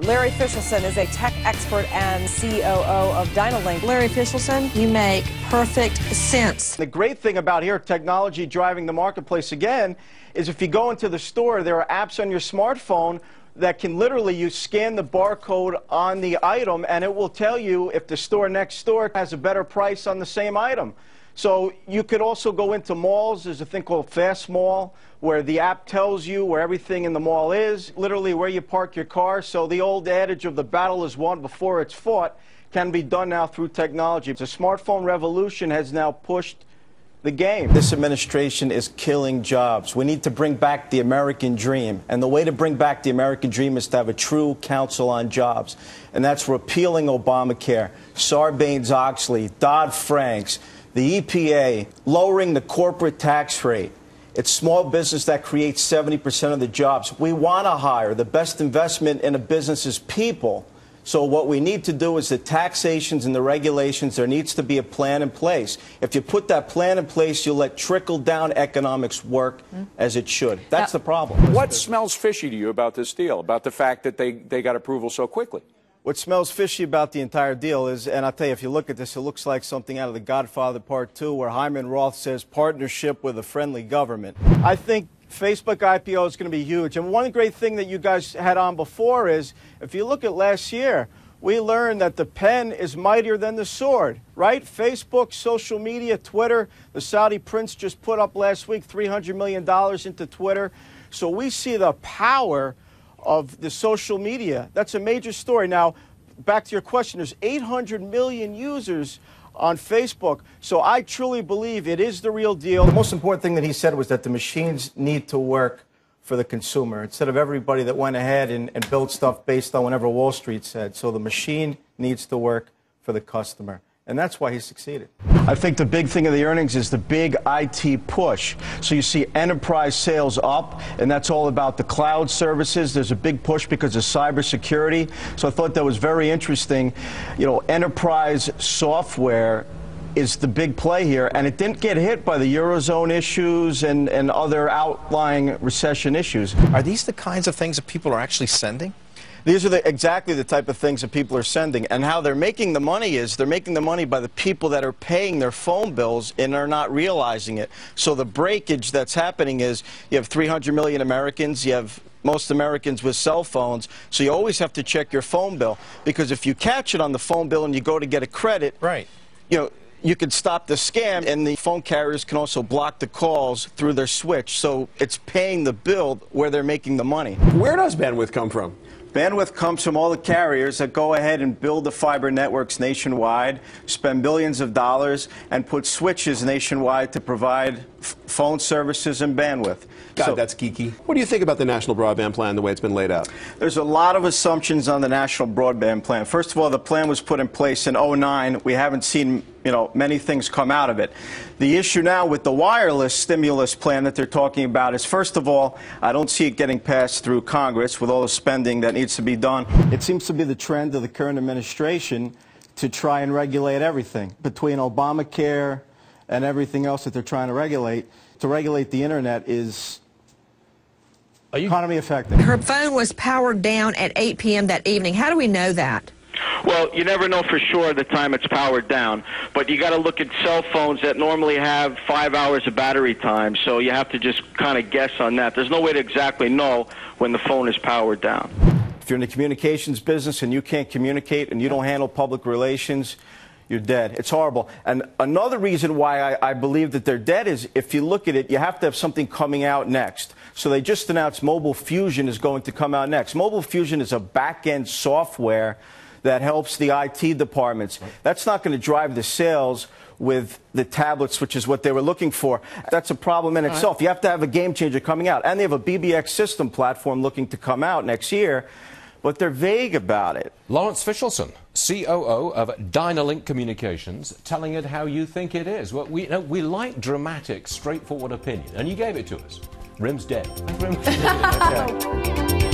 Larry Fishelson is a tech expert and COO of DynaLink. Larry Fishelson, you make perfect sense. The great thing about here, technology driving the marketplace again, is if you go into the store, there are apps on your smartphone that can literally, you scan the barcode on the item and it will tell you if the store next door has a better price on the same item. So you could also go into malls. There's a thing called Fast Mall where the app tells you where everything in the mall is, literally where you park your car. So the old adage of the battle is won before it's fought can be done now through technology. The smartphone revolution has now pushed the game. This administration is killing jobs. We need to bring back the American dream. And the way to bring back the American dream is to have a true council on jobs. And that's repealing Obamacare, Sarbanes-Oxley, Dodd-Frank, the EPA, lowering the corporate tax rate. It's small business that creates 70% of the jobs. We want to hire. The best investment in a business is people. So what we need to do is the taxations and the regulations, there needs to be a plan in place. If you put that plan in place, you'll let trickle-down economics work as it should. That's the problem. What smells fishy to you about this deal, about the fact that they got approval so quickly? What smells fishy about the entire deal is, and I'll tell you, if you look at this, it looks like something out of The Godfather Part 2, where Hyman Roth says, partnership with a friendly government. I think Facebook IPO is going to be huge. And one great thing that you guys had on before is, if you look at last year, we learned that the pen is mightier than the sword, right? Facebook, social media, Twitter. The Saudi prince just put up last week $300 million into Twitter. So we see the power of the social media. That's a major story. Now, back to your question, there's 800 million users on Facebook. So I truly believe it is the real deal. The most important thing that he said was that the machines need to work for the consumer instead of everybody that went ahead and built stuff based on whatever Wall Street said. So the machine needs to work for the customer. And that's why he succeeded. I think the big thing of the earnings is the big IT push. So you see enterprise sales up, and that's all about the cloud services. There's a big push because of cybersecurity. So I thought that was very interesting. You know, enterprise software is the big play here, and it didn't get hit by the Eurozone issues and other outlying recession issues. Are these the kinds of things that people are actually sending? These are exactly the type of things that people are sending. And how they're making the money is they're making the money by the people that are paying their phone bills and are not realizing it. So the breakage that's happening is you have 300 million Americans, you have most Americans with cell phones, so you always have to check your phone bill. Because if you catch it on the phone bill and you go to get a credit, right, you know, you could stop the scam, and the phone carriers can also block the calls through their switch. So it's paying the bill where they're making the money. Where does bandwidth come from? Bandwidth comes from all the carriers that go ahead and build the fiber networks nationwide, spend billions of dollars, and put switches nationwide to provide phone services and bandwidth. God, that's geeky. What do you think about the National Broadband Plan, the way it's been laid out? There's a lot of assumptions on the National Broadband Plan. First of all, the plan was put in place in '09. We haven't seen, many things come out of it. The issue now with the wireless stimulus plan that they're talking about is, first of all, I don't see it getting passed through Congress with all the spending that needs to be done. It seems to be the trend of the current administration to try and regulate everything. Between Obamacare and everything else that they're trying to regulate the Internet is economy affecting. Her phone was powered down at 8 p.m. that evening. How do we know that? Well, you never know for sure the time it's powered down, but you got to look at cell phones that normally have 5 hours of battery time, so you have to just kind of guess on that. There's no way to exactly know when the phone is powered down. If you're in the communications business and you can't communicate and you don't handle public relations, you're dead. It's horrible. And another reason why I believe that they're dead is, if you look at it, you have to have something coming out next. So they just announced Mobile Fusion is going to come out next. Mobile Fusion is a back-end software that helps the IT departments. That's not going to drive the sales with the tablets, which is what they were looking for. That's a problem in itself. You have to have a game changer coming out. And they have a BBX system platform looking to come out next year, but they're vague about it. Lawrence Fishelson, COO of DynaLink Communications, telling it how you think it is. Well, we like dramatic, straightforward opinion, and you gave it to us. Rim's dead. Okay.